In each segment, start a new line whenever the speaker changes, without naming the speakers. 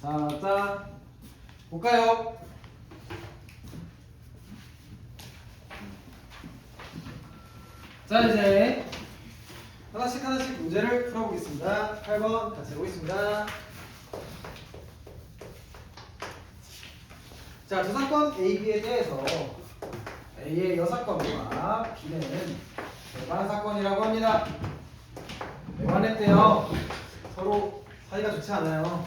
자, 볼까요? 자, 이제 하나씩 문제를 풀어보겠습니다. 8번 같이 해보겠습니다. 자, 두 사건 A, B에 대해서 A의 여사건과 B는 배반 사건이라고 합니다. 배반했대요. 서로 사이가 좋지 않아요.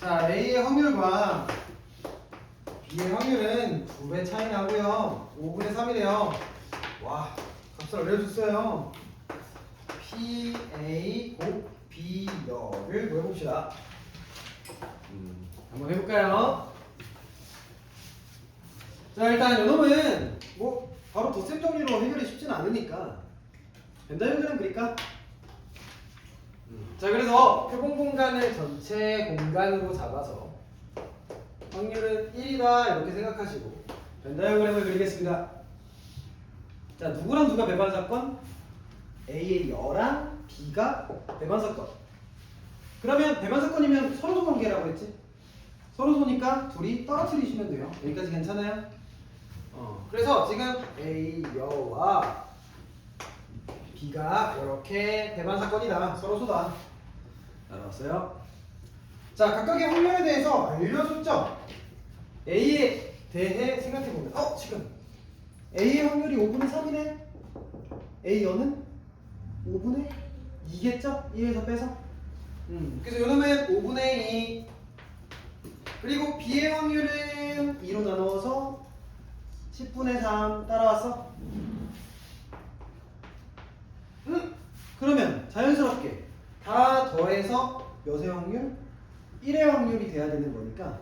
자, A의 확률과 B의 확률은 2배 차이 나고요. 5분의 3이래요. 와, 값을 알려줬어요. PA 곱 B열을 구해봅시다. 한번 해볼까요? 자, 일단 요놈은 뭐 바로 덧셈 정리로 해결이 쉽진 않으니까 벤다이어그램 그릴까? 자, 그래서 표본 공간을 전체 공간으로 잡아서 확률은 1이다 이렇게 생각하시고 벤다이어그램을 그리겠습니다. 자, 누구랑 누가 배반 사건? A의 여랑 B가 배반 사건. 그러면 배반 사건이면 서로소 관계라고 했지? 서로소니까 둘이 떨어뜨리시면 돼요. 여기까지 괜찮아요? 그래서 지금 A 여와 B가 이렇게 배반 사건이다. 서로소다. 알았어요? 자, 각각의 확률에 대해서 알려줬죠? A에 대해 생각해보면 지금 A의 확률이 5분의 3이네? A 여는 5분의 2겠죠? 2에서 빼서 그래서 요놈은 5분의 2 그리고 B의 확률은 2로 나누어서 10분의 3 따라왔어? 그러면 자연스럽게 다 더해서 몇의 확률? 1의 확률이 돼야 되는 거니까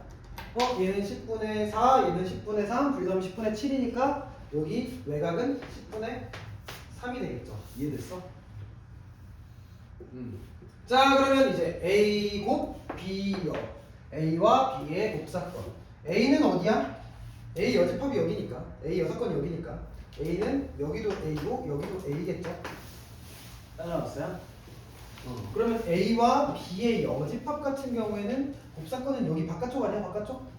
얘는 10분의 4, 얘는 10분의 3, 불리하면 10분의 7이니까 여기 외곽은 10분의 3이 되겠죠. 이해됐어? 자, 그러면 이제 A 곱 B여 A와 B의 곱사건 A는 어디야? A 여집합이 여기니까 A 여사건이 여기니까 A는 여기도 A고 여기도 A겠죠? 따라왔어요? 그러면 A와 B의 여집합 같은 경우에는 곱사건은 여기 바깥쪽 아니야? 바깥쪽?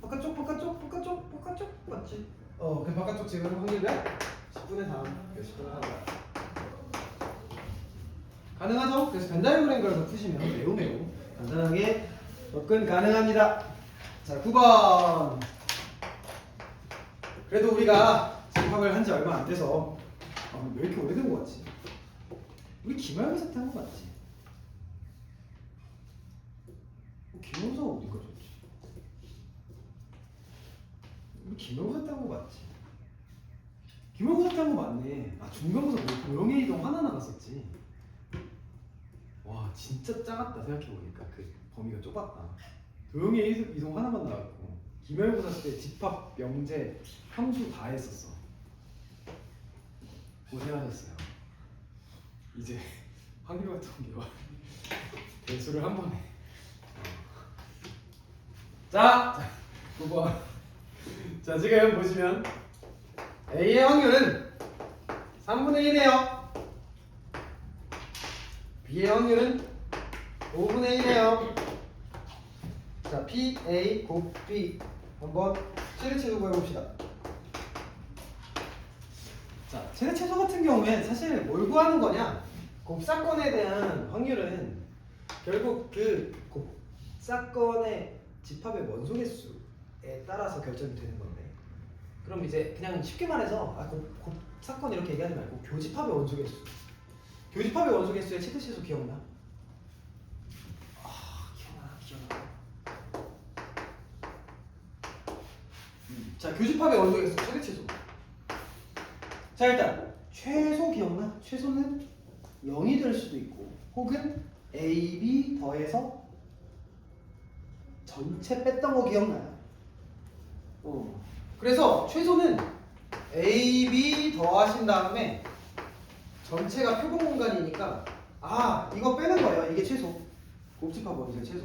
바깥쪽? 맞지? 그 바깥쪽 지금 확률이 10분의 3 10분의 3 가능하죠? 그래서 벤다이어그램 그려서 푸시면 매우 간단하게 접근 가능합니다. 자, 9번. 그래도 우리가 집합을 한 지 얼마 안 돼서 왜 이렇게 오래된 거 같지? 우리 기말고사 때 한 거 맞지? 기말고사가 어디가 좋지? 우리 기말고사 때 한 거 맞지? 기말고사 때 한 거 맞네. 중간고사 도형의 이동 하나 나갔었지. 와, 진짜 작았다 생각해보니까 그 범위가 좁았다. 도형의 이동 하나만 나왔고 기말고사 때 집합, 명제, 함수 다 했었어. 고생하셨어요. 이제 확률 같은 경우와 대수를 한 번에. 자, 9번. 자, 지금 보시면 A의 확률은 3분의 1이에요. B의 확률은 5분의 1이에요. 자, P, A, 곱 B 한번 최대최소 구해봅시다. 자, 최대최소 같은 경우에 사실 뭘 구하는 거냐? 곱사건에 대한 확률은 결국 그 곱사건의 집합의 원소 개수에 따라서 결정이 되는 건데, 그럼 이제 그냥 쉽게 말해서 곱사건 이렇게 얘기하지 말고 교집합의 원소 개수. 교집합의 원소 개수의 최대최소 기억나? 기억나. 자, 교집합의 원소 개수 최대최소. 자, 일단 최소 기억나? 최소는 0이 될 수도 있고 혹은 A, B 더해서 전체 뺐던 거 기억나요? 그래서 최소는 A, B 더하신 다음에 전체가 표본 공간이니까 이거 빼는 거예요. 이게 최소. 곱집합 원소의 최소.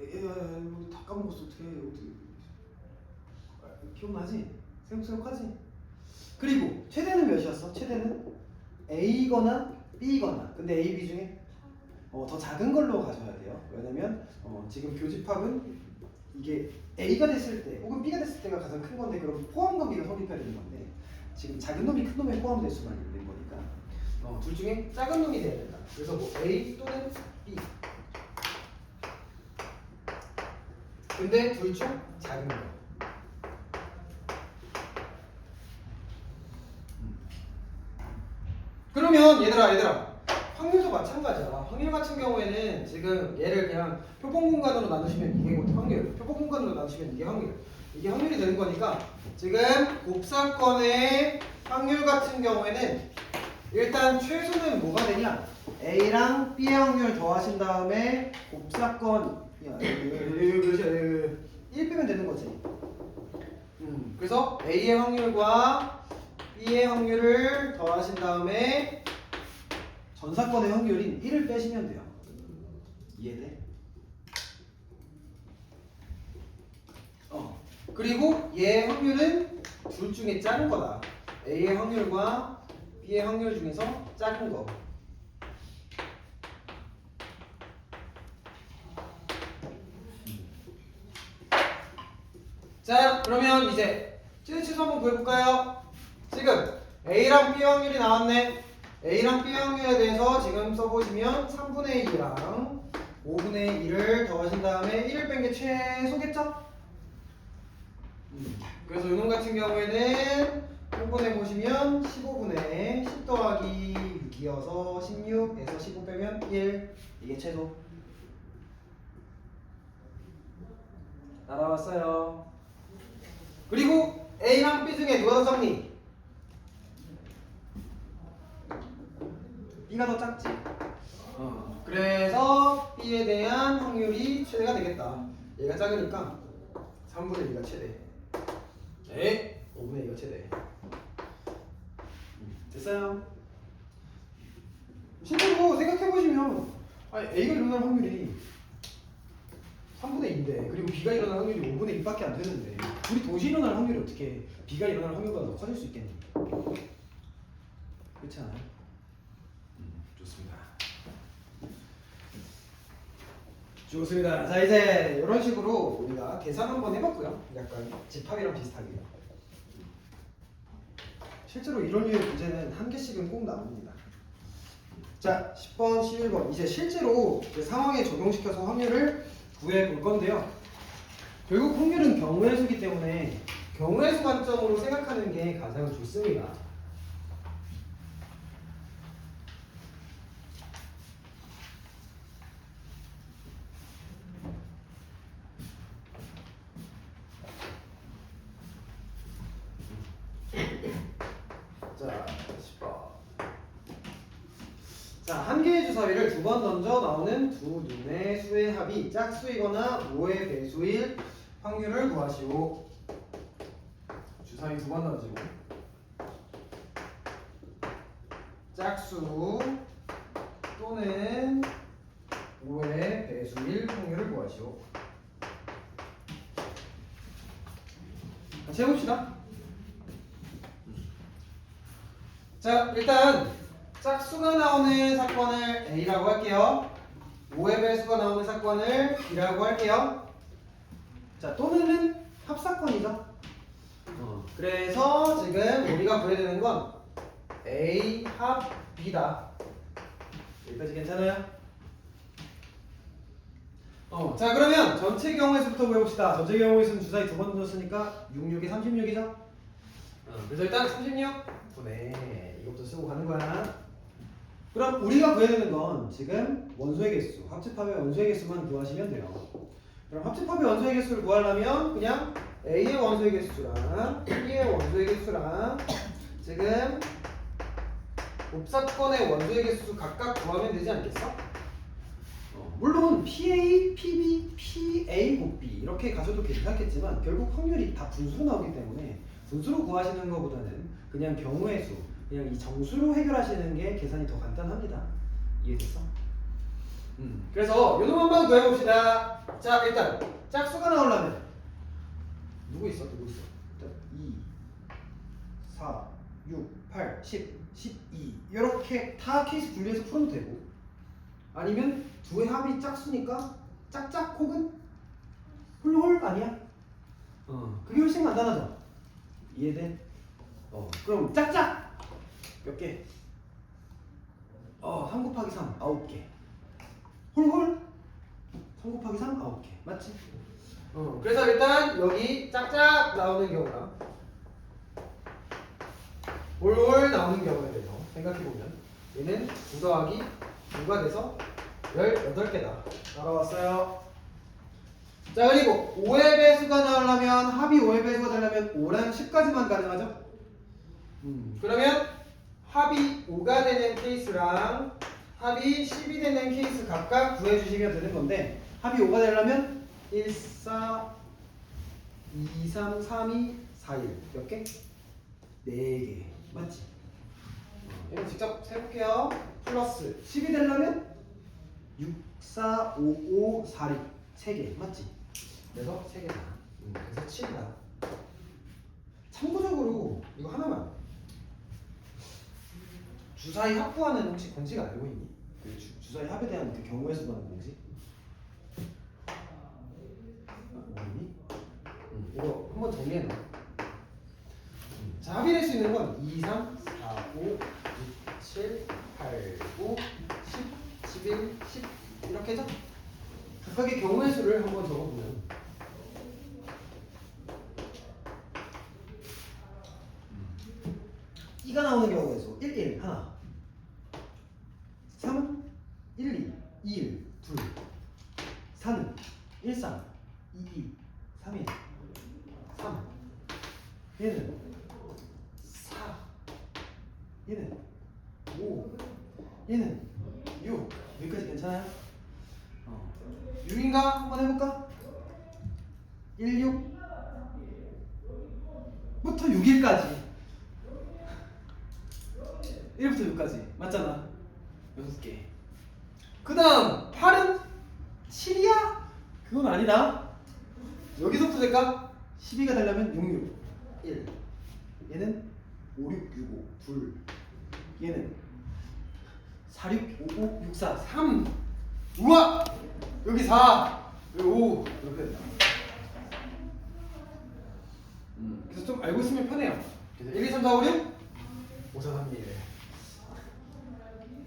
이거 다 까먹었어. 어떻게 기억나지? 생각하지? 그리고 최대는 몇이었어? 최대는 A거나 B거나. 근데 A, B 중에 더 작은 걸로 가져야 돼요. 왜냐면 지금 교집합은 이게 A가 됐을 때 혹은 B가 됐을 때가 가장 큰 건데, 그럼 포함 관계가 성립해야 되는 건데 지금 작은 놈이 큰 놈에 포함될 수만 있는 거니까 둘 중에 작은 놈이 돼야 된다. 그래서 뭐 A 또는 B. 근데 둘 중 작은 거. 그러면 얘들아 확률도 마찬가지야. 확률 같은 경우에는 지금 얘를 그냥 표본 공간으로 나누시면 이게 확률, 표본 공간으로 나누시면 이게 확률, 이게 확률이 되는 거니까 지금 곱사건의 확률 같은 경우에는 일단 최소는 뭐가 되냐? A랑 B의 확률 더하신 다음에 곱사건 1 빼면 되는 거지. 그래서 A의 확률과 B의 확률을 더하신 다음에 전사건의 확률인 1을 빼시면 돼요. 이해돼? 그리고 얘의 확률은 둘 중에 작은 거다. A의 확률과 B의 확률 중에서 작은 거. 자, 그러면 이제 최대치수 한번 구해볼까요? 지금 A랑 B 확률이 나왔네. A랑 B 확률에 대해서 지금 써보시면 3분의 2랑 5분의 2를 더하신 다음에 1을 뺀 게 최소겠죠? 그래서 요놈 같은 경우에는 표본에 보시면 15분의 10 더하기 6이어서 16에서 15 빼면 1. 이게 최소. 날아왔어요. 그리고 A랑 B 중에 누가 더 작니? B가 더 작지. 그래서 B에 대한 확률이 최대가 되겠다. 얘가 작으니까 3분의 2가 최대. 네, 5분의 2가 최대. 됐어요? 실제로 생각해보시면 A가 일어날 확률이 3분의 2인데 그리고 B가 일어날 확률이 5분의 2밖에 안 되는데 둘이 동시에 일어날 확률이 어떻게 B가 일어날 확률보다 더 커질 수 있겠니? 그렇지 않아요? 좋습니다. 좋습니다. 자, 이제 이런 식으로 우리가 계산 한번 해봤고요. 약간 집합이랑 비슷하게요. 실제로 이런 류의 문제는 한 개씩은 꼭 나옵니다. 자, 10번, 11번. 이제 실제로 그 상황에 적용시켜서 확률을 구해 볼 건데요. 결국 확률은 경우의 수기 때문에 경우의 수 관점으로 생각하는 게 가장 좋습니다. 자, 10번. 자, 한 개의 주사위를 두 번 던져 나오는 두 눈의 수의 합이 짝수이거나 5의 배수일 확률을 구하시오. 주사위 두 번 던지고 짝수 또는 5의 배수일 확률을 구하시오. 같이 해봅시다. 자, 일단 짝수가 나오는 사건을 A라고 할게요. 5의 배수가 나오는 사건을 B라고 할게요. 자, 또는은 합사건이죠. 그래서 지금 우리가 구해야 되는 건 A 합 B다. 여기까지 괜찮아요? 자, 그러면 전체 경우의 수부터 구해봅시다. 전체 경우의 수는 주사위 두 번 던졌으니까 6, 6이 36이죠? 그래서 일단 36분의 이것부터 쓰고 가는 거야. 그럼 우리가 구해야 되는 건 지금 원소의 개수, 합집합의 원소의 개수만 구하시면 돼요. 그럼 합집합의 원소의 개수를 구하려면 그냥 A의 원소의 개수랑 B의 원소의 개수랑 지금 곱사건의 원소의 개수 각각 구하면 되지 않겠어? 물론 PA, PB, PA 곱 B 이렇게 가셔도 괜찮겠지만 결국 확률이 다 분수로 나오기 때문에 분수로 구하시는 것보다는 그냥 경우의 수, 그냥 이 정수로 해결하시는 게 계산이 더 간단합니다. 이해됐어? 그래서 요놈 한번 구해봅시다. 자, 일단 짝수가 나오려면 누구 있어? 일단 2, 4, 6, 8, 10, 12 이렇게 다 케이스 분리해서 풀어도 되고 아니면 두의 합이 짝수니까 짝짝 혹은 홀홀 아니야? 그게 훨씬 간단하죠? 이해돼? 그럼 짝짝 몇 개? 3 곱하기 3 9개 홀홀 3 곱하기 3 9개 맞지? 그래서 일단 여기 짝짝 나오는 경우랑 홀홀 나오는 경우에 대해서 생각해보면 얘는 9 더하기 9가 돼서 18개다 따라왔어요. 자 그리고 5의 배수가 나오려면 합이 5의 배수가 되려면 5랑 10까지만 가능하죠? 그러면 합이 5가 되는 케이스랑 합이 10이 되는 케이스 각각 구해주시면 되는 건데 합이 5가 되려면 1, 4, 2, 3, 3, 2, 4, 1 몇 개? 4개 맞지? 이거 직접 세볼게요. 플러스 10이 되려면 6, 4, 5, 5, 4, 6 3개 맞지? 그래서 3개다. 그래서 7이다. 참고적으로 이거 하나만 주사위 합구하는 혹시 공식 알고 있니? 그 주사위 합에 대한 그 경우의 수 구하는 공식? 모르니? 이거 한번 정리해놔. 자, 합의될 수 있는 건 2, 3, 4, 5, 6, 7, 8, 9, 10, 11, 10 이렇게죠? 각각의 경우의 수를 한번 적어보면 이가 나오는 경우의 수 1, 1 하나 3은 1, 2, 2, 1 둘 4는 1, 3, 2, 2, 3, 1 3 얘는 4 얘는 5 얘는 6 여기까지 괜찮아요? 6인가? 한번 해볼까? 1, 6 부터 6일까지 1부터 6까지 맞잖아 6개 그 다음 8은 7이야? 그건 아니다 여기서부터 될까? 12가 되려면 6, 6 1 얘는 5, 6, 6, 5 둘 얘는 4, 6, 5, 5, 6, 4 3 우와! 여기 4 여기 5 이렇게 된다 그래서 좀 알고 있으면 편해요 그래서 1, 2, 3, 4, 5, 6 5, 4, 3, 2, 1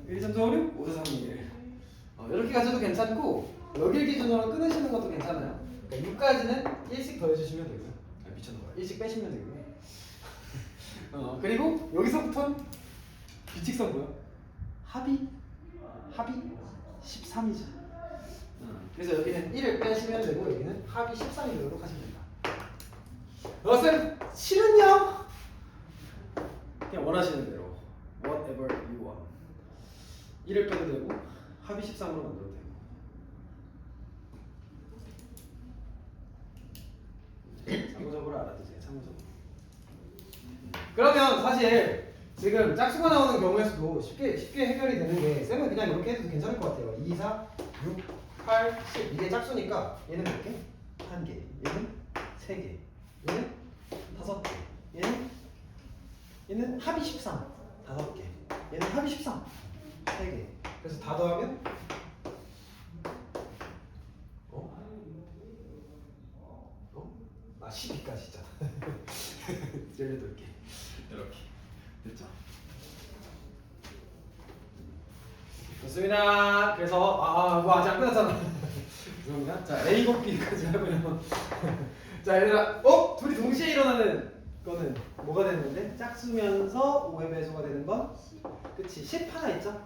1, 2, 3, 4, 5, 6 5, 4, 3, 2, 1 이렇게 가셔도 괜찮고 여길 기준으로 끊으시는 것도 괜찮아요 그러니까 6까지는 1씩 더해주시면 되고요 미쳤나봐요 1씩 빼시면 되고요 그리고 여기서부터는 규칙성 뭐야? 합이 13이죠 그래서 여기는 1을 빼시면 되고 여기는 합이 13이 되도록 하시면 됩니다 쌤 7은요? 그냥 원하시는 대로 whatever you want 1을 빼도 되고 합이 13으로 만들어도 되고 참고적으로 알아두세요 참고적으로 그러면 사실 지금 짝수가 나오는 경우에서도 쉽게 해결이 되는 게 쌤은 그냥 이렇게 해도 괜찮을 것 같아요 2, 4, 6, 8, 10 이게 짝수니까 얘는 몇 개? 1개 얘는 3개 얘는 5개 얘는 합이 13 5개 얘는 합이 13 3개 그래서 다 더하면 12까지 진짜 18개 이렇게 됐죠 좋습니다 그래서 뭐 아직 안 끝났잖아 죄송합니다 자 A 곱 B까지 하고요 자 얘들아 둘이 동시에 일어나는 거는 뭐가 되는데 짝수면서 5의 배수가 되는 건 그치 10 하나 있죠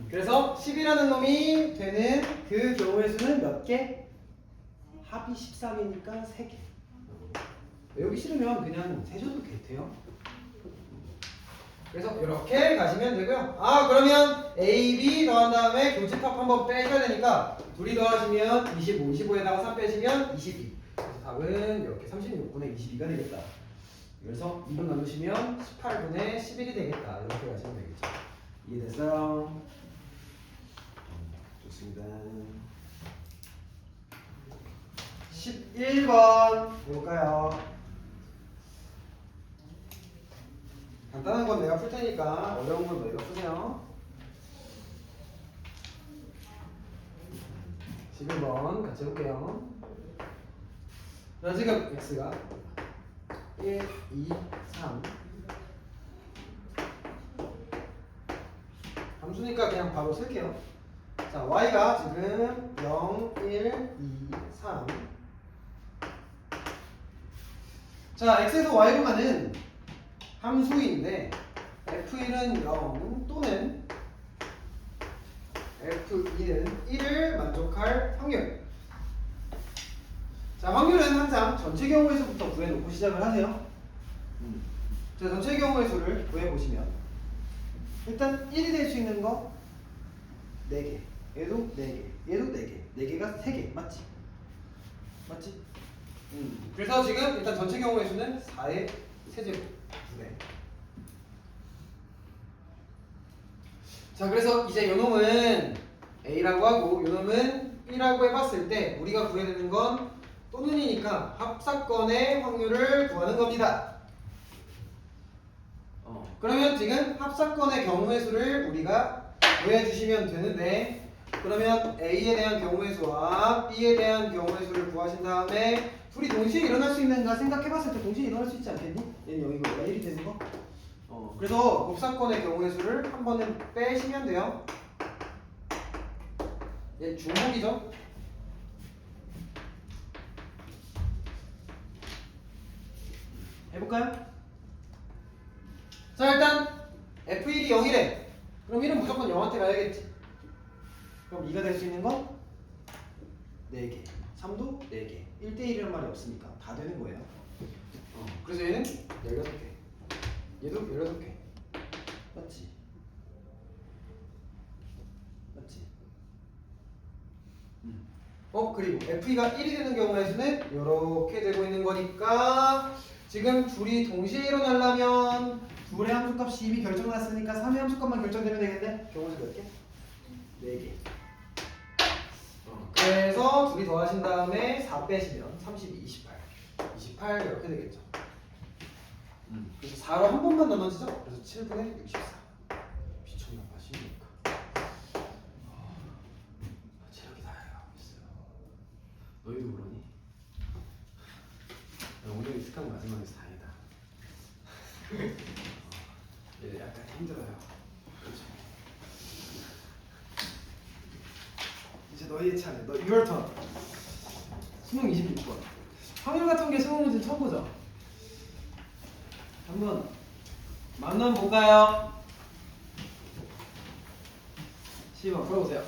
그래서 10이라는 놈이 되는 그 경우의 수는 몇 개? 합이 13이니까 3개 외우기 싫으면 그냥 세셔도 돼요 그래서 이렇게 가시면 되고요 그러면 A, B 더한 다음에 교집합 한번 빼셔야 되니까 둘이 더하시면 25, 25에다가 3 빼시면 22 그래서 답은 이렇게 36분의 22가 되겠다 그래서 2분 나누시면 18분의 11이 되겠다 이렇게 가시면 되겠죠 이해됐어요? 좋습니다 11번 볼까요? 간단한 건 내가 풀 테니까 어려운 건 너희가 푸세요. 11번 같이 해볼게요. 자, 지금 x가 1, 2, 3 함수니까 그냥 바로 쓸게요. 자, y가 지금 0, 1, 2, 3 자, x에서 y로 가는 함수인데 f1은 0 또는 f2는 1을 만족할 확률. 자, 확률은 항상 전체 경우의 수부터 구해놓고 시작을 하세요. 자, 전체 경우의 수를 구해보시면 일단 1이 될 수 있는 거 4개, 얘도 4개, 얘도 4개, 4개가 3개, 맞지? 맞지? 그래서 지금 일단 전체 경우의 수는 4의 세제곱 2배. 자, 그래서 이제 요놈은 A라고 하고 요놈은 B라고 해봤을 때 우리가 구해야 되는 건 또는이니까 합사건의 확률을 구하는 겁니다. 그러면 지금 합사건의 경우의 수를 우리가 구해주시면 되는데, 그러면 A에 대한 경우의 수와 B에 대한 경우의 수를 구하신 다음에 둘이 동시에 일어날 수 있는가 생각해봤을 때 동시에 일어날 수 있지 않겠니? 얘는 여기가 1이 되는 거? 그래서 곱사건의 경우의 수를 한 번은 빼시면 돼요. 얘 중복이죠? 해볼까요? 자, 일단 F1이 0이래. 그럼 1은 무조건 0한테 가야겠지. 그럼 2가 될 수 있는 건 4개, 3도 4개, 1대1이라는 말이 없으니까 다 되는 거예요. 그래서 얘는 16개, 얘도 16개. 맞지? 맞지? 그리고 F2가 1이 되는 경우의 수는 이렇게 되고 있는 거니까 지금 둘이 동시에 일어나려면 둘의 함수값이 이미 결정났으니까 3의 함수값만 결정되면 되겠네? 경우수 몇 개? 4개. 그래서 둘이 더하신 다음에 4 빼시면 32, 28. 28 이렇게 되겠죠. 그래서 4로 한 번만 나눠지죠? 그래서 7분의 64. 미쳤나 봐, 쉬우니까. 체력이 다해가고 있어요. 너희도 그러니? 오늘 익숙한 거 마지막에서 다행이다. 얘 약간 힘들어요. 그렇죠. 이제 너희의 차례. 너 your turn. 수능 26번. 확률 같은 게 수능 문제 처음 보죠? 한번 만나 볼까요? 12번 풀어보세요.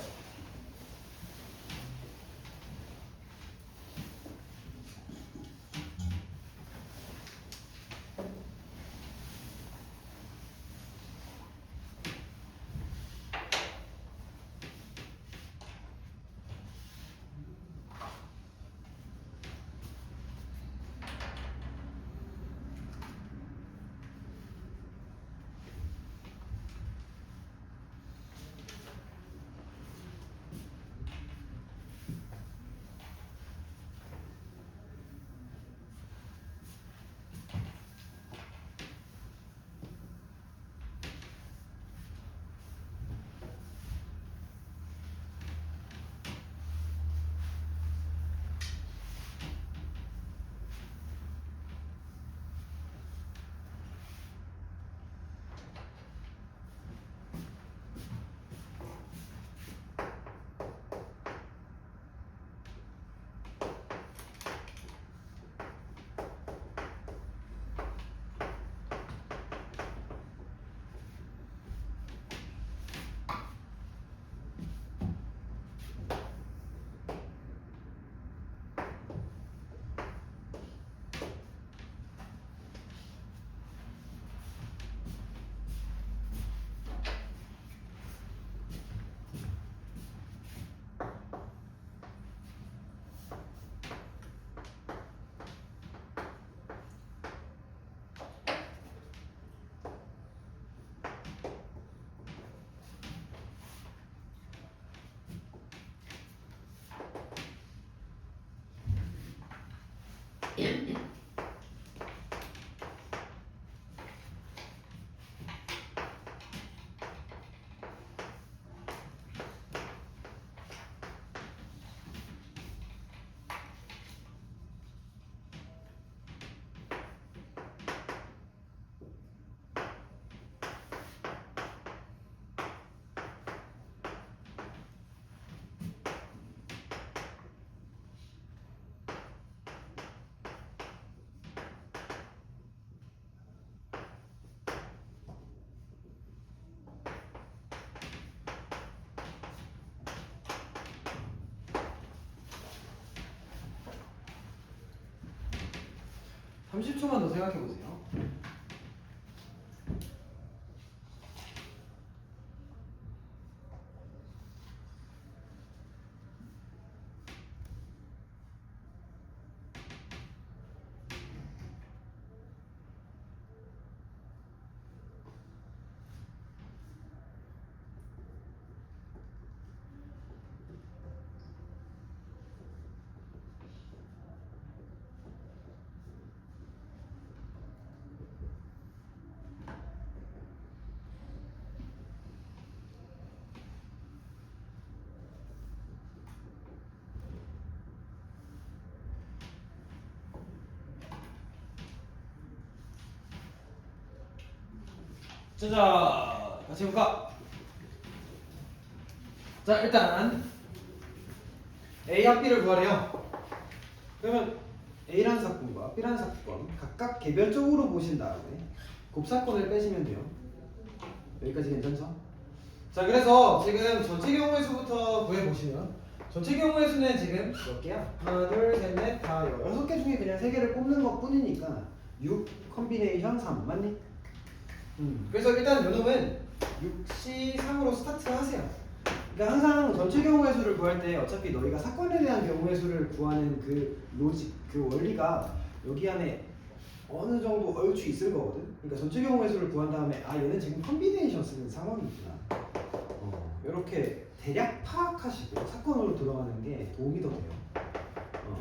30초만 더 생각해 보세요. 자, 같이 해볼까? 자, 일단 A와 B를 구하래요. 그러면 A라는 사건과 B라는 사건 각각 개별적으로 보신 다음에 곱사건을 빼시면 돼요. 여기까지 괜찮죠? 자, 그래서 지금 전체 경우의 수부터 구해보시면 전체 경우의 수는 지금 몇 개야? 하나, 둘, 셋, 넷, 다 6개 중에 그냥 3개를 뽑는 것 뿐이니까 6 컨비네이션 3 맞니? 그래서 일단 요놈은 6시 3으로 스타트 하세요. 그러니까 항상 전체 경우의 수를 구할 때 어차피 너희가 사건에 대한 경우의 수를 구하는 그 로직, 그 원리가 여기 안에 어느 정도 얼추 있을 거거든. 그러니까 전체 경우의 수를 구한 다음에 아 얘는 지금 컨비네이션 쓰는 상황이구나. 이렇게 대략 파악하시고 사건으로 들어가는 게 도움이 더 돼요.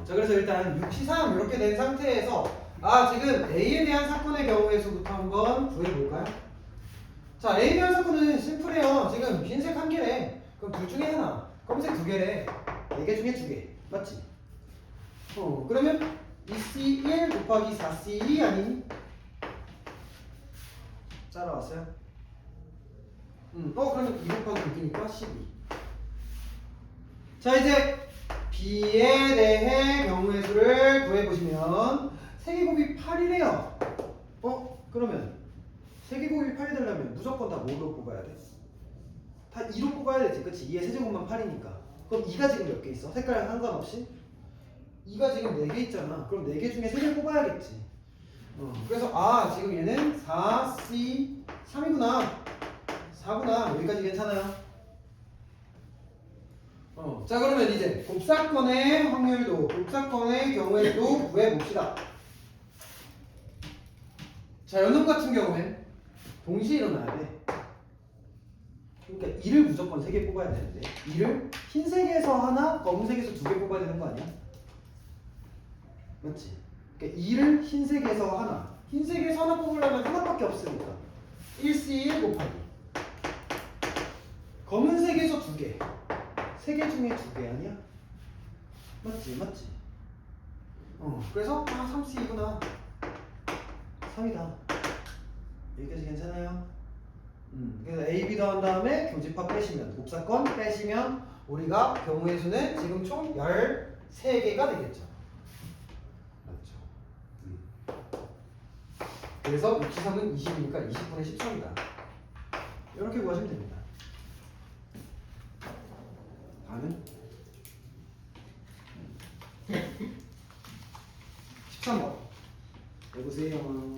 자, 그래서 일단 6시 3 이렇게 된 상태에서 아 지금 A에 대한 사건의 경우의 수부터 한번 구해볼까요? 자, A에 대한 사건은 심플해요. 지금 흰색 1개래. 그럼 둘 중에 하나, 검은색 2개래. 4개 중에 2개. 맞지? 그러면 2C1 곱하기 4C2 아니니? 따라왔어요? 그러면 2 곱하기 6이니까 12. 자, 이제 B에 대해 경우의 수를 구해보시면 세개곱이 8이래요. 그러면 세개곱이 8이 되려면 무조건 다 뭐로 뽑아야 돼? 다 2로 뽑아야 되지, 그치? 2의 세제곱만 8이니까. 그럼 2가 지금 몇 개 있어? 색깔 상관없이? 2가 지금 4개 있잖아. 그럼 4개 중에 3개 뽑아야겠지. 그래서 아 지금 얘는 4C 3이구나. 4구나. 여기까지 괜찮아요? 자, 그러면 이제 곱사건의 확률도, 곱사건의 경우에도 구해봅시다. 자, 연놈 같은 경우엔 동시에 일어나야 돼. 그러니까 2를 무조건 3개 뽑아야 되는데 2를 흰색에서 하나, 검은색에서 2개 뽑아야 되는 거 아니야? 맞지? 그러니까 2를 흰색에서 하나, 흰색에서 하나 뽑으려면 하나밖에 없으니까 1C1 곱하기 검은색에서 2개, 3개 중에 2개 아니야? 맞지? 맞지? 그래서 3C2구나. 3이다. 여기까지 괜찮아요? 그래서 A, B 더한 다음에 교집합 빼시면, 곱사건 빼시면 우리가 경우의 수는 지금 총 13개가 되겠죠. 맞죠? 그래서 6시3은 20이니까 20분의 13이다. 이렇게 구하시면 됩니다. 반은? 13번 해보세요.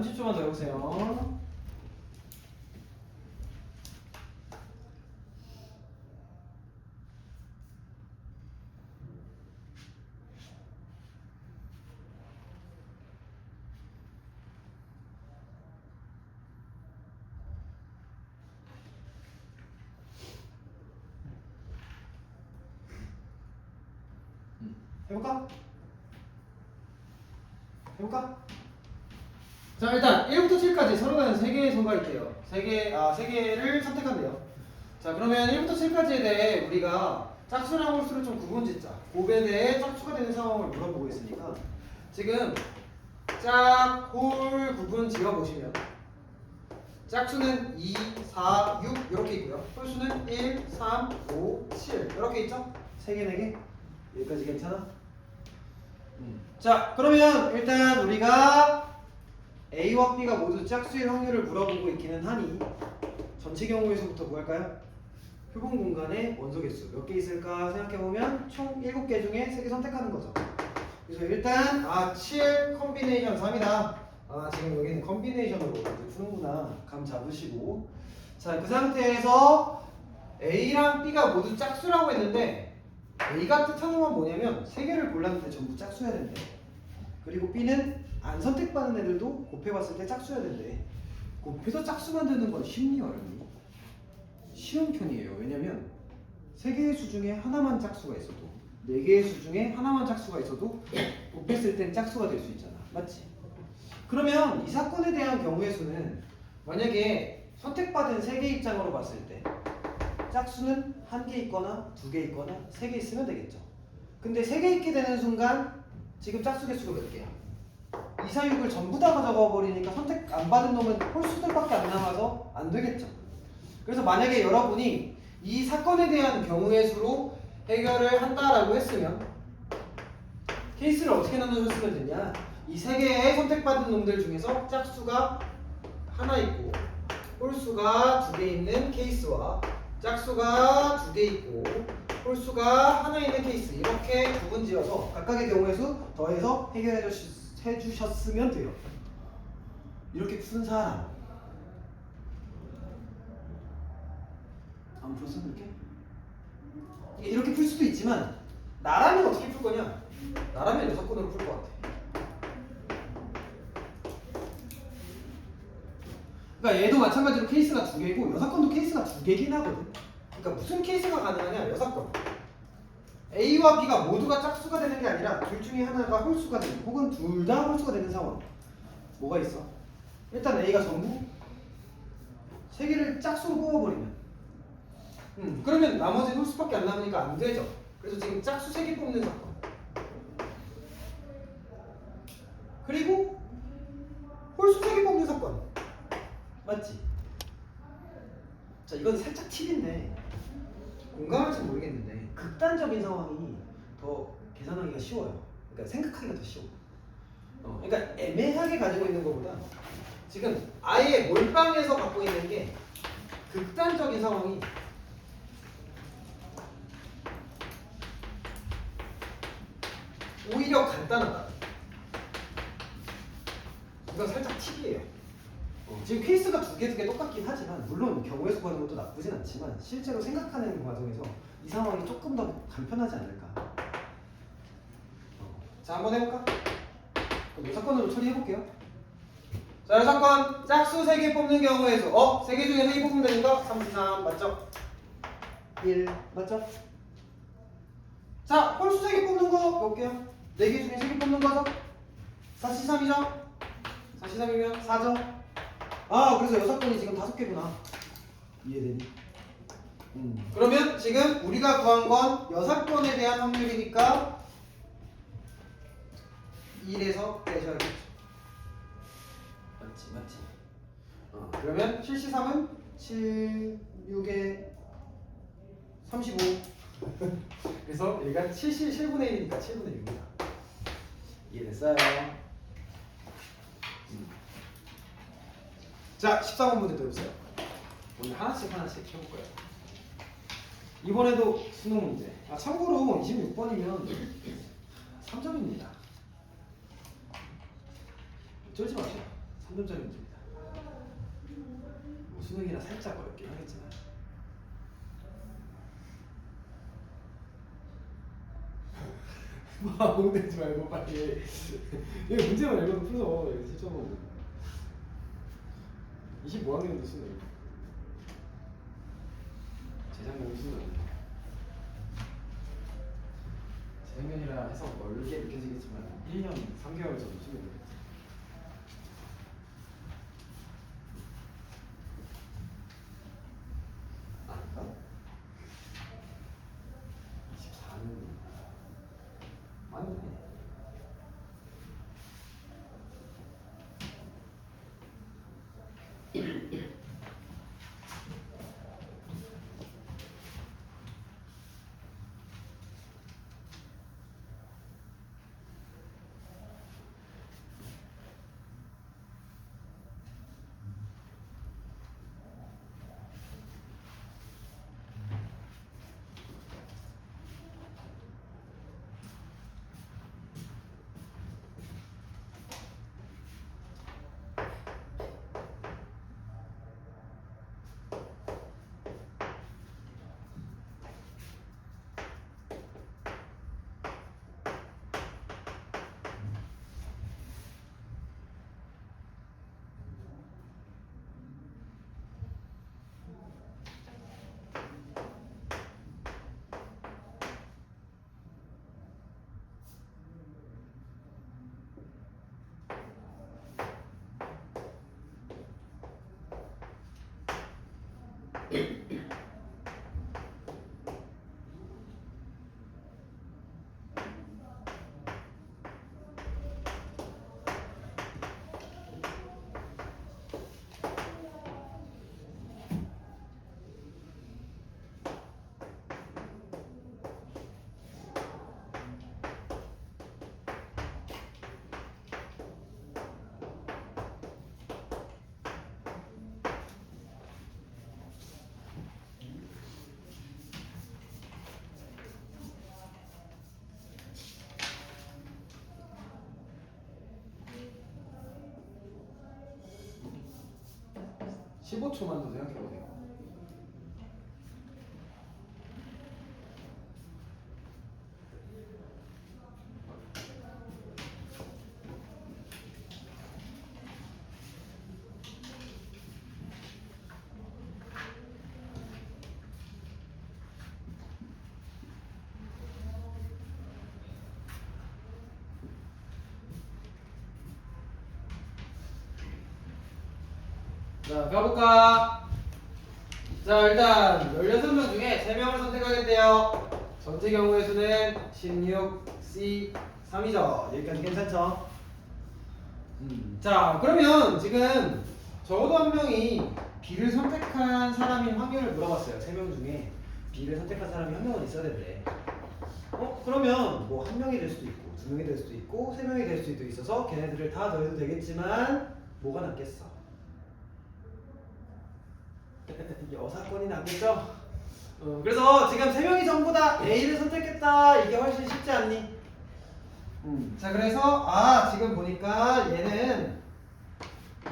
30초만 더 해보세요. 해볼까? 해볼까? 자, 일단 1부터 7까지 서로 다른 3개의 선가 있대요. 3개를 선택한대요. 자, 그러면 1부터 7까지에 대해 우리가 짝수랑 홀수를 좀 구분짓자. 곱에 대해 짝수가 되는 상황을 물어보고 있으니까 지금 짝, 홀 구분 지어보시면 짝수는 2, 4, 6 이렇게 있고요. 홀수는 1, 3, 5, 7 이렇게 있죠? 3개, 4개? 여기까지 괜찮아? 자, 그러면 일단 우리가 A와 B가 모두 짝수일 확률을 물어보고 있기는 하니 전체 경우에서부터 뭐 할까요? 표본 공간의 원소 개수 몇 개 있을까 생각해보면 총 7개 중에 3개 선택하는 거죠. 그래서 일단 7 컨비네이션 3이다. 지금 여기는 컨비네이션으로 이제 푸는구나. 감 잡으시고, 자, 그 상태에서 A랑 B가 모두 짝수라고 했는데 A가 뜻하는 건 뭐냐면 3개를 골랐는데 전부 짝수여야 된대. 그리고 B는 안 선택받은 애들도 곱해봤을 때 짝수여야 된대. 곱해서 짝수 만드는 건 쉽니 어렵니? 쉬운 편이에요. 왜냐면 3개의 수 중에 하나만 짝수가 있어도 4개의 수 중에 하나만 짝수가 있어도 곱했을 땐 짝수가 될 수 있잖아. 맞지? 그러면 이 사건에 대한 경우의 수는 만약에 선택받은 3개 입장으로 봤을 때 짝수는 1개 있거나 2개 있거나 3개 있으면 되겠죠. 근데 3개 있게 되는 순간 지금 짝수 개수가 몇 개야? 2, 4, 6을 전부 다 가져가 버리니까 선택 안 받은 놈은 홀수들밖에 안 남아서 안 되겠죠. 그래서 만약에 여러분이 이 사건에 대한 경우의 수로 해결을 한다라고 했으면 케이스를 어떻게 나누셨으면 되냐? 이 3개의 선택받은 놈들 중에서 짝수가 하나 있고 홀수가 2개 있는 케이스와 짝수가 2개 있고 홀수가 하나 있는 케이스 이렇게 구분지어서 각각의 경우의 수 더해서 해결해 주셨으면 돼요. 이렇게 푼 사람 안 풀었어? 이렇게 풀 수도 있지만 나라면 어떻게 풀 거냐? 나라면 6건으로 풀 것 같아. 그러니까 얘도 마찬가지로 케이스가 2개고 6건도 케이스가 2개긴 하거든. 그러니까 무슨 케이스가 가능하냐? 6건. A와 B가 모두가 짝수가 되는 게 아니라 둘 중에 하나가 홀수가 되는 혹은 둘 다 홀수가 되는 상황. 뭐가 있어? 일단 A가 전부 3개를 짝수로 뽑아버리면 그러면 나머지 홀수밖에 안 남으니까 안 되죠. 그래서 지금 짝수 3개 뽑는 사건. 그리고 홀수 3개 뽑는 사건. 맞지? 자, 이건 살짝 팁인데 공감할지 모르겠는데 극단적인 상황이 더 계산하기가 쉬워요. 그러니까 생각하기가 더 쉬워. 그러니까 애매하게 가지고 있는 것보다 지금 아예 몰빵해서 갖고 있는 게 극단적인 상황이 오히려 간단하다. 이건 살짝 팁이에요. 지금 케이스가 두 개 똑같긴 하지만 물론 경우의 수 구하는 것도 나쁘진 않지만 실제로 생각하는 과정에서 이 상황이 조금 더 간편하지 않을까. 자, 한번 해볼까? 그럼 이 사건으로 처리해볼게요. 자, 이 사건 짝수 3개 뽑는 경우의 수 3개 중에 3개 뽑으면 되는 거 3, 3 맞죠? 1 맞죠? 자, 홀수 3개 뽑는 거 볼게요. 4개 중에 3개 뽑는 거죠? 4C3이죠? 4C3이면 4죠? 그래서 6건이 지금 5개구나. 이해되니? 그러면 지금 우리가 구한 건 6건에 대한 확률이니까 1에서 빼셔야겠죠. 맞지. 그러면 7C3은 7, 6에 35. 그래서 얘가 7분의 1이니까 7분의 6이다. 이해됐어요? 자, 13번 문제 들어보세요. 오늘 하나씩 해볼 거예요. 이번에도 수능 문제. 참고로 26번이면 3점입니다. 쫄지 마세요. 3점짜리 문제입니다. 뭐 수능이라 살짝 어렵긴 하겠지만. 뭐 공대지 말고 빨리. 이거 문제만 읽어도 풀어. 이거 실점은 25학년도 수능. 재작년 수능. 재작년이라 해서 멀게 느껴지겠지만 1년 3개월 전 수능. 아닌가? 24년 맞네. 자, 15초만 더 생각해보세요. 자, 가볼까? 자, 일단 16명 중에 3명을 선택하겠대요. 전체 경우의 수는 16C3이죠. 여기까지 괜찮죠? 자, 그러면 지금 적어도 한 명이 B를 선택한 사람인 확률을 물어봤어요. 3명 중에 B를 선택한 사람이 한 명은 있어야 된대. 그러면 뭐 한 명이 될 수도 있고, 2명이 될 수도 있고, 3명이 될 수도 있어서 걔네들을 다 더해도 되겠지만 뭐가 낫겠어? 여사건이 낫겠죠? 그래서 지금 3명이 전부 다 A를 선택했다. 이게 훨씬 쉽지 않니? 자, 그래서 지금 보니까 얘는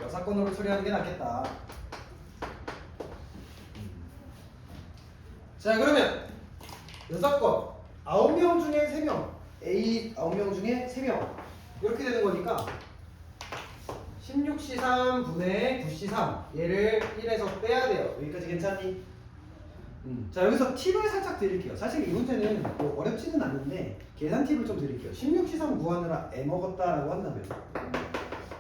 여사건으로 처리하는 게 낫겠다. 자, 그러면 여사건 9명 중에 3명, A 9명 중에 3명 이렇게 되는 거니까 16C3 분의 9C3 얘를 1에서 빼야 돼요. 여기까지 괜찮니? 자, 여기서 팁을 살짝 드릴게요. 사실 이 문제는 뭐 어렵지는 않은데 계산 팁을 좀 드릴게요. 16C3 구하느라 애 먹었다라고 한다면,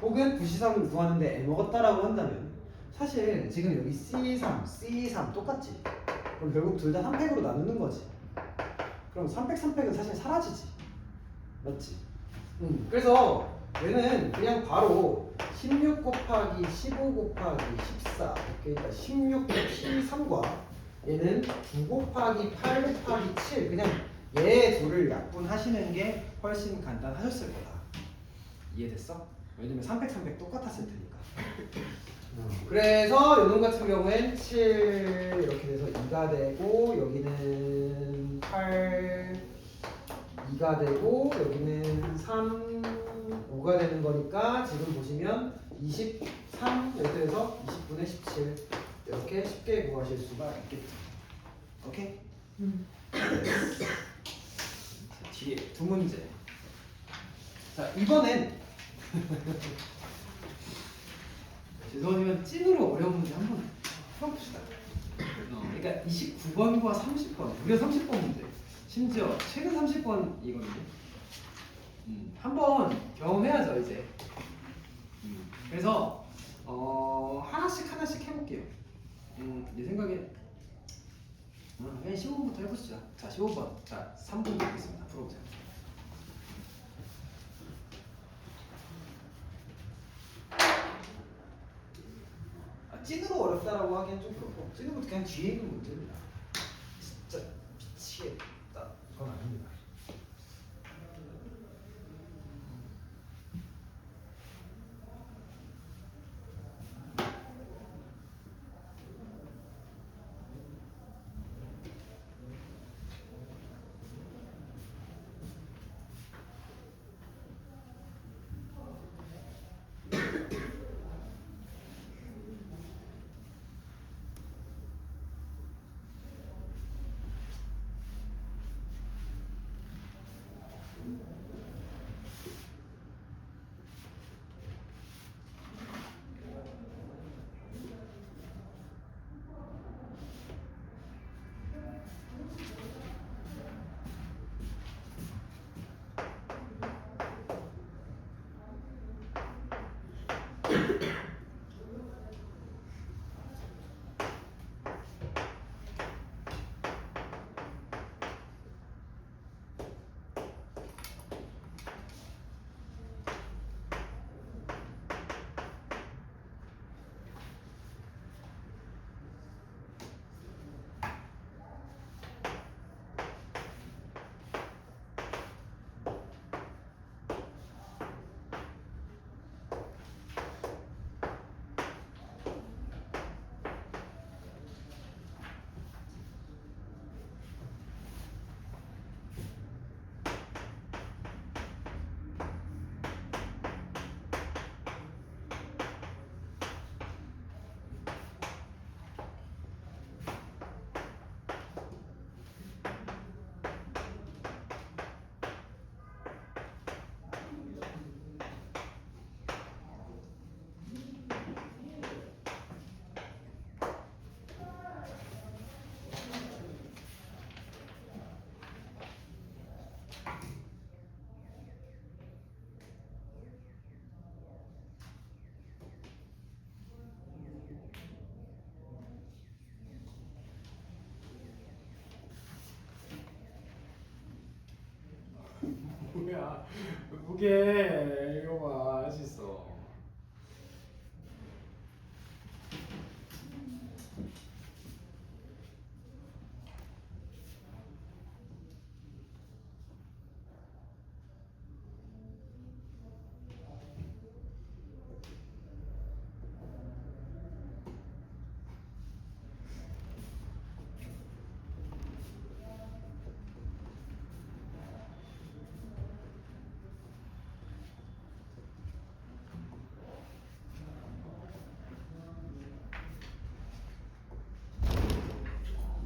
혹은 9C3을 구하는데 애 먹었다라고 한다면, 사실 지금 여기 C3, C3 똑같지? 그럼 결국 둘 다 3팩으로 나누는 거지. 그럼 3팩, 3팩은 사실 사라지지. 맞지? 그래서 얘는 그냥 바로 16 곱하기 15 곱하기 14, 그러니까 16 13과 얘는 9 곱하기 8 곱하기 7, 그냥 얘 둘을 약분하시는 게 훨씬 간단하셨을 거다. 이해됐어? 왜냐면 3팩, 3팩 똑같았을 테니까. 그래서 요놈 같은 경우엔 7 이렇게 돼서 2가 되고, 여기는 8 2가 되고, 여기는 3 5가 되는 거니까 지금 보시면 23 이렇게 해서 20분의 17 이렇게 쉽게 구하실 수가 있겠죠. 오케이? 자, 뒤에 두 문제. 자, 이번엔 죄송하지만 찐으로 어려운 문제 한번 풀어봅시다. 그러니까 29번과 30번, 무려 30번 문제. 심지어 최근 30번이거든요. 한번 경험해야죠 이제. 그래서 하나씩 해볼게요. 내 생각에 그냥 15번부터 해보시죠. 자, 15번. 자, 3분 드리겠습니다. 풀어보세요. 찐으로 어렵다라고 하기엔 좀 그렇고 찐으로 그냥 뒤에 있는 문제입니다. 진짜 미치겠다. 그건 아닙니다. 뭐야 무게 이거 봐 맛있어.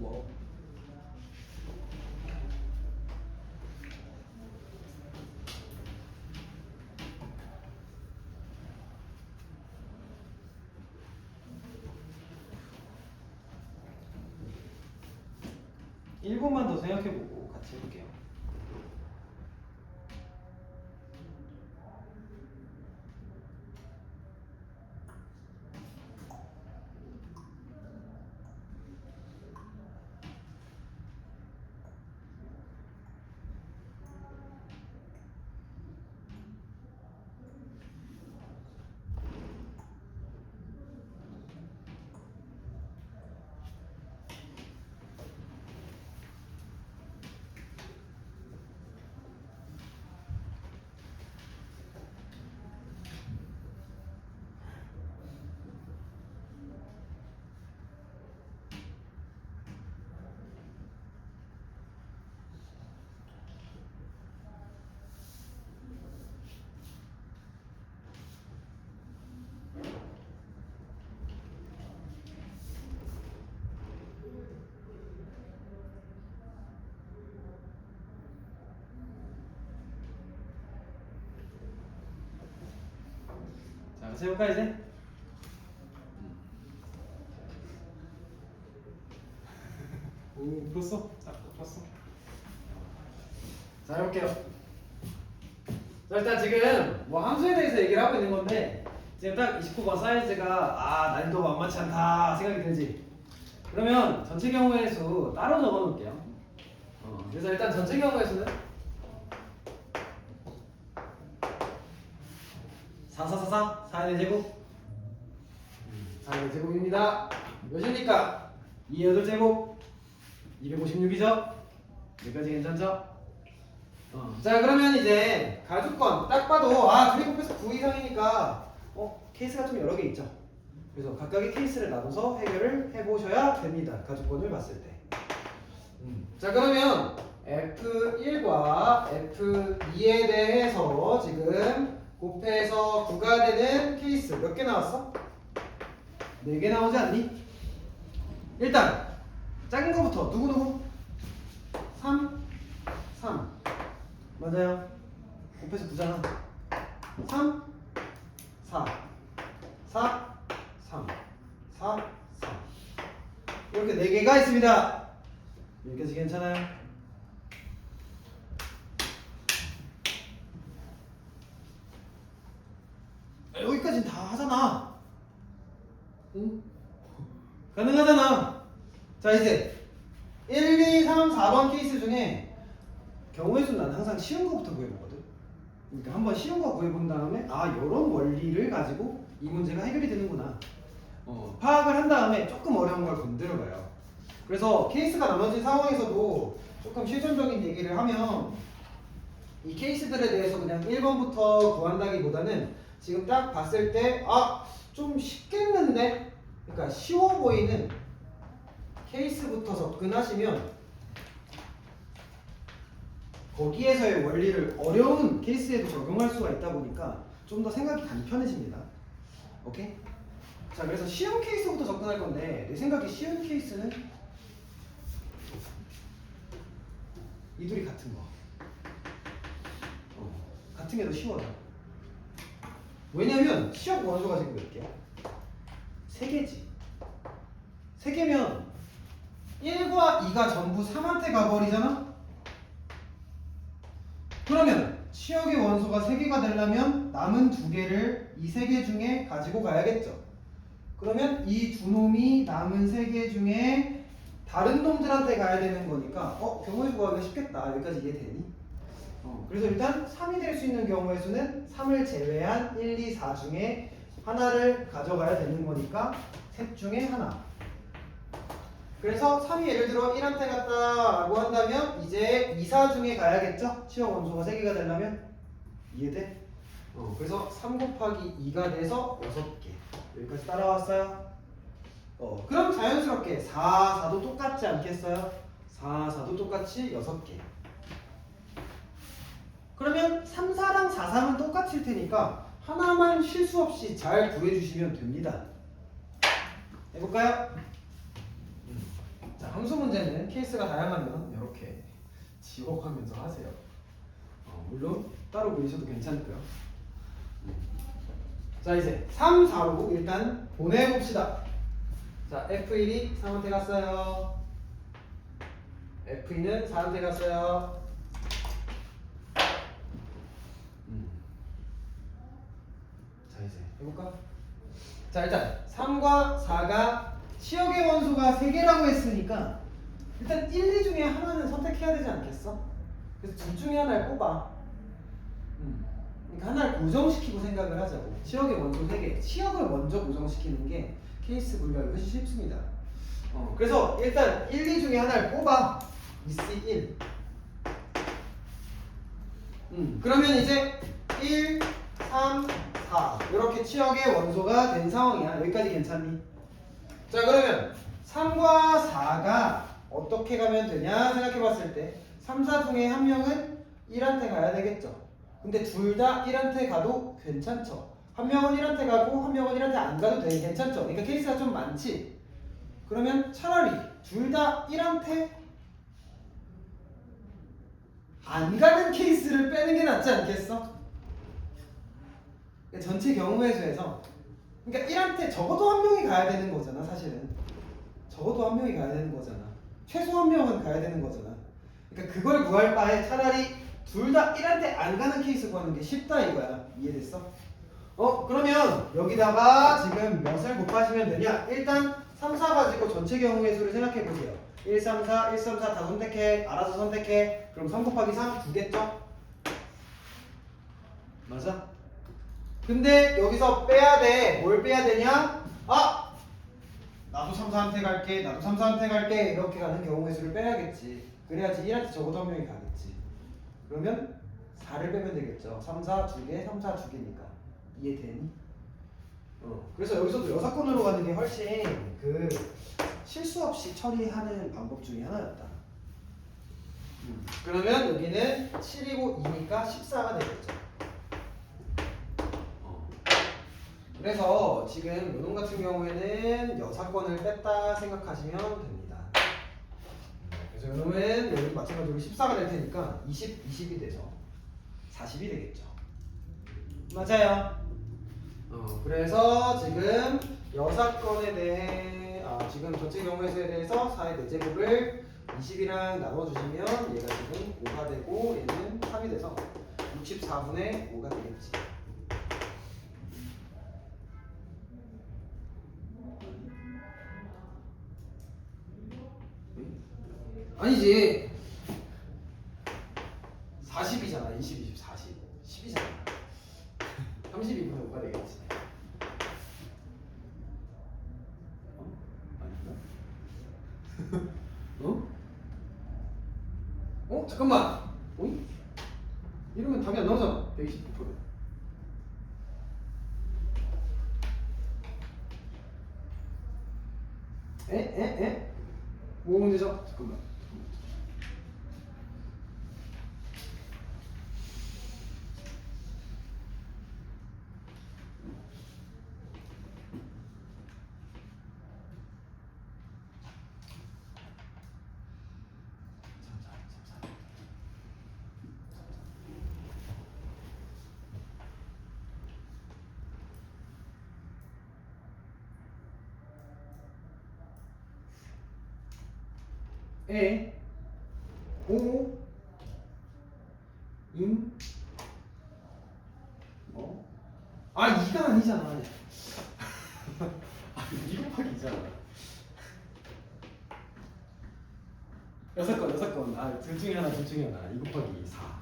뭐? 1분만 더 생각해보고 같이 해볼게요. 같이 해볼까 이제? 오 풀었어? 딱 풀었어. 자 해볼게요. 자 일단 지금 뭐 함수에 대해서 얘기를 하고 있는 건데 지금 딱 29번 사이즈가 난이도 만만치 않다 생각이 들지? 그러면 전체 경우의 수 따로 적어 놓을게요. 그래서 일단 전체 경우의 수는 4444 4의 제곱 4의 제곱입니다. 몇입니까? 2의 제곱 256이죠? 여기까지 괜찮죠? 자 그러면 이제 가주권 딱 봐도 둘이 곱해서 9 이상이니까 케이스가 좀 여러 개 있죠. 그래서 각각의 케이스를 나눠서 해결을 해보셔야 됩니다. 가주권을 봤을 때. 자 그러면 F1과 F2에 대해서 지금 곱해서 9가 되는 케이스 몇 개 나왔어? 4개 나오지 않니? 일단 작은 거부터 누구? 3 맞아요. 곱해서 9잖아. 3 4 4 3 4 4 이렇게 4개가 있습니다. 여기까지 괜찮아요? 여기까지는 다 하잖아. 응? 가능하잖아. 자 이제 1, 2, 3, 4번 케이스 중에 경우의 수는 난 항상 쉬운 거부터 구해보거든. 그러니까 한번 쉬운 거 구해본 다음에 이런 원리를 가지고 이 문제가 해결이 되는구나 파악을 한 다음에 조금 어려운 걸 건드려봐요. 그래서 케이스가 나눠진 상황에서도 조금 실전적인 얘기를 하면 이 케이스들에 대해서 그냥 1번부터 구한다기보다는 지금 딱 봤을 때 좀 쉽겠는데? 그러니까 쉬워 보이는 케이스부터 접근하시면 거기에서의 원리를 어려운 케이스에도 적용할 수가 있다 보니까 좀 더 생각이 간편해집니다. 오케이? 자 그래서 쉬운 케이스부터 접근할 건데 내 생각에 쉬운 케이스는 이 둘이 같은 거. 같은 게 더 쉬워요. 왜냐면 시역 원소가 지금 몇 개야? 3개지. 3개면 1과 2가 전부 3한테 가버리잖아? 그러면 치역의 원소가 3개가 되려면 남은 2개를 이 3개 중에 가지고 가야겠죠. 그러면 이 두 놈이 남은 3개 중에 다른 놈들한테 가야 되는 거니까 경우의 수 구하기가 쉽겠다. 여기까지 이해되니? 그래서 일단 3이 될 수 있는 경우의 수는 3을 제외한 1, 2, 4 중에 하나를 가져가야 되는 거니까 셋 중에 하나. 그래서 3이 예를 들어 1한테 갔다라고 한다면 이제 2, 4 중에 가야겠죠? 치역 원소가 3개가 되려면 이해돼? 그래서 3 곱하기 2가 돼서 6개. 여기까지 따라왔어요? 그럼 자연스럽게 4, 4도 똑같지 않겠어요? 4, 4도 똑같이 6개. 그러면 3, 4랑 4, 3은 똑같을 테니까 하나만 실수 없이 잘 구해주시면 됩니다. 해볼까요? 자, 함수 문제는 케이스가 다양하면 이렇게 지옥하면서 하세요. 물론 따로 그리셔도 괜찮고요. 자 이제 3, 4로 일단 보내봅시다. 자 F1이 3한테 갔어요. F2는 4한테 갔어요. 자 이제 해볼까? 자 일단 3과 4가 치역의 원소가 3개라고 했으니까 일단 1, 2 중에 하나는 선택해야 되지 않겠어? 그래서 둘 중에 하나를 뽑아. 그러니까 하나를 고정시키고 생각을 하자고. 치역의 원소 3개. 치역을 먼저 고정시키는 게 케이스 분류하기 훨씬 쉽습니다. 그래서 일단 1, 2 중에 하나를 뽑아. EC1. 그러면 이제 1, 3, 4 이렇게 치역의 원소가 된 상황이야. 여기까지 괜찮니? 자 그러면 3과 4가 어떻게 가면 되냐 생각해봤을 때 3, 4 중에 한 명은 1한테 가야 되겠죠. 근데 둘 다 1한테 가도 괜찮죠. 한 명은 1한테 가고 한 명은 1한테 안 가도 돼. 괜찮죠. 그러니까 케이스가 좀 많지. 그러면 차라리 둘 다 1한테 안 가는 케이스를 빼는 게 낫지 않겠어? 전체 경우의 수에서 그러니까 1한테 적어도 한 명이 가야 되는 거잖아 사실은. 적어도 한 명이 가야 되는 거잖아. 최소 한 명은 가야 되는 거잖아. 그러니까 그걸 구할 바에 차라리 둘 다 1한테 안 가는 케이스 구하는 게 쉽다 이거야. 이해됐어? 그러면 여기다가 지금 몇을 곱하시면 되냐? 일단 3, 4 가지고 전체 경우의 수를 생각해 보세요. 1, 3, 4, 1, 3, 4 다 선택해. 알아서 선택해. 그럼 3 곱하기 3 2겠죠? 맞아? 근데 여기서 빼야 돼. 뭘 빼야 되냐? 아! 나도 3, 4한테 갈게. 나도 3, 4한테 갈게. 이렇게 가는 경우의 수를 빼야겠지. 그래야지 1한테 적어도 한 명이 가겠지. 그러면 4를 빼면 되겠죠. 3, 4 2개, 3, 4 2개니까. 이해되니? 그래서 여기서도 여사건으로 가는 게 훨씬 그 실수 없이 처리하는 방법 중에 하나였다. 그러면 여기는 7이고 2니까 14가 되겠죠. 그래서 지금 요놈 같은 경우에는 여사건을 뺐다 생각하시면 됩니다. 그래서 요놈은 여기 마찬가지로 14가 될 테니까 20, 20이 돼서 40이 되겠죠. 맞아요. 그래서 지금 여사건에 대해 지금 전체 경우의 수에 대해서 4의 4제곱을 20이랑 나눠주시면 얘가 지금 5가 되고 얘는 3이 돼서 64분의 5가 되겠지. 아니지. 40이잖아. 20, 20, 40. 10이잖아. 32분의 5가 되겠지. 아닌가? 잠깐만. 이러면 답이 안 나오잖아. 129%. 뭐 문제죠? 잠깐만. 오, 임, 2가 아니잖아. 2 곱하기 2잖아. 6건. 둘 중에 하나. 2 곱하기 4.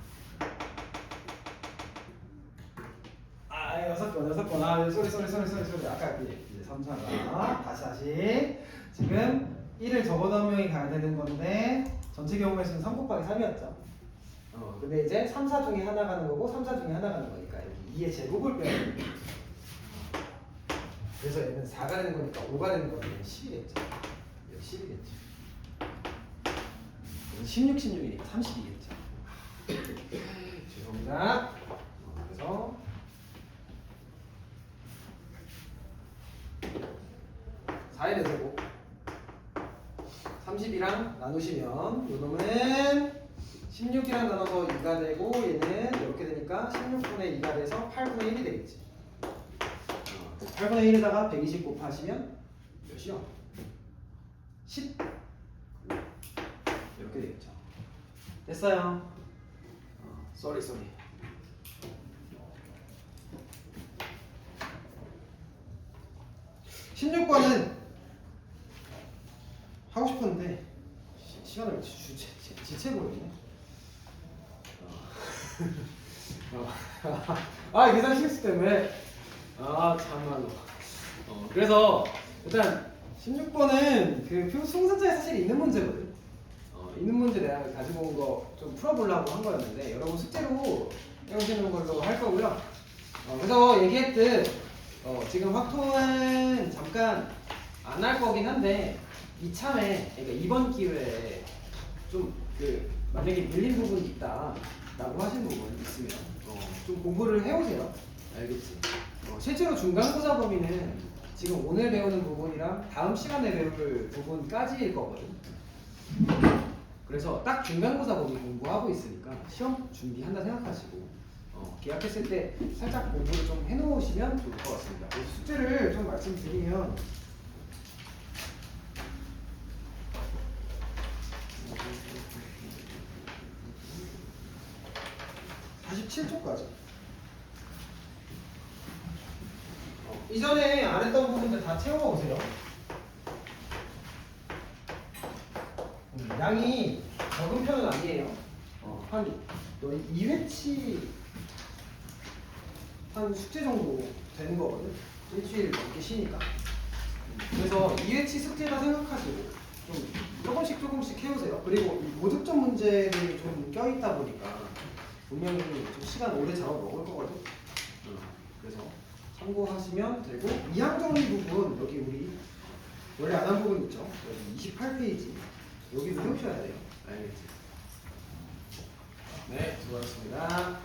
6건. 소리. 아까 이제 3, 4가. 다시. 지금 1을 적어도 한 명이 가야 되는 건데, 전체 경우의 수는 3 곱하기 3이었죠. 근데 이제 3, 4 중에 하나 가는 거고 3, 4 중에 하나 가는 거니까 여기 2의 제곱을 빼야 됩니다. 그래서 얘는 4가 되는 거니까 5가 되는 거는 10이겠죠. 10이겠죠. 16, 16이니까 30이겠죠. 죄송합니다. 그래서 4의 4제곱 30이랑 나누시면 요놈은 16이랑 나눠서 2가 되고 얘는 이렇게 되니까 16분의 2가 돼서 8분의 1이 되겠지. 8분의 1에다가 120 곱하시면 몇이요? 10 이렇게 되겠죠. 됐어요. 쏘리 16번은 하고 싶었는데 시간을 지체해버렸네. 계산 실수 때문에 참말로. 그래서 일단 16번은 그 표승산자에 사실 있는 문제거든. 있는 문제 내가 가지고 온 거 좀 풀어보려고 한 거였는데 여러분 숙제로 해오시는 걸로 할 거고요. 그래서 얘기했듯 지금 확통은 잠깐 안 할 거긴 한데 이참에 그러니까 이번 기회에 좀 만약에 밀린 부분이 있다라고 하신 부분 있으면 좀 공부를 해오세요. 알겠지? 실제로 중간고사 범위는 지금 오늘 배우는 부분이랑 다음 시간에 배울 부분까지일 거거든. 그래서 딱 중간고사 범위 공부하고 있으니까 시험 준비한다 생각하시고 계약했을 때 살짝 공부를 좀 해놓으시면 좋을 것 같습니다. 그래서 숙제를 좀 말씀드리면 47초까지. 이전에 안 했던 부분들 다 채워오세요. 양이 적은 편은 아니에요. 한 2회치 한 숙제 정도 되는 거거든. 일주일 넘게 쉬니까. 그래서 2회치 숙제다 생각하시고 좀 조금씩 해오세요. 그리고 이 모득점 문제들이 좀 껴있다 보니까 분명히 좀 시간 오래 잡아먹을 거거든. 그래서 참고하시면 되고, 이항 정리 부분 여기 우리 원래 안 한 부분 있죠? 여기 28페이지 여기 좀 해오셔야 돼요. 알겠지? 네, 수고하셨습니다.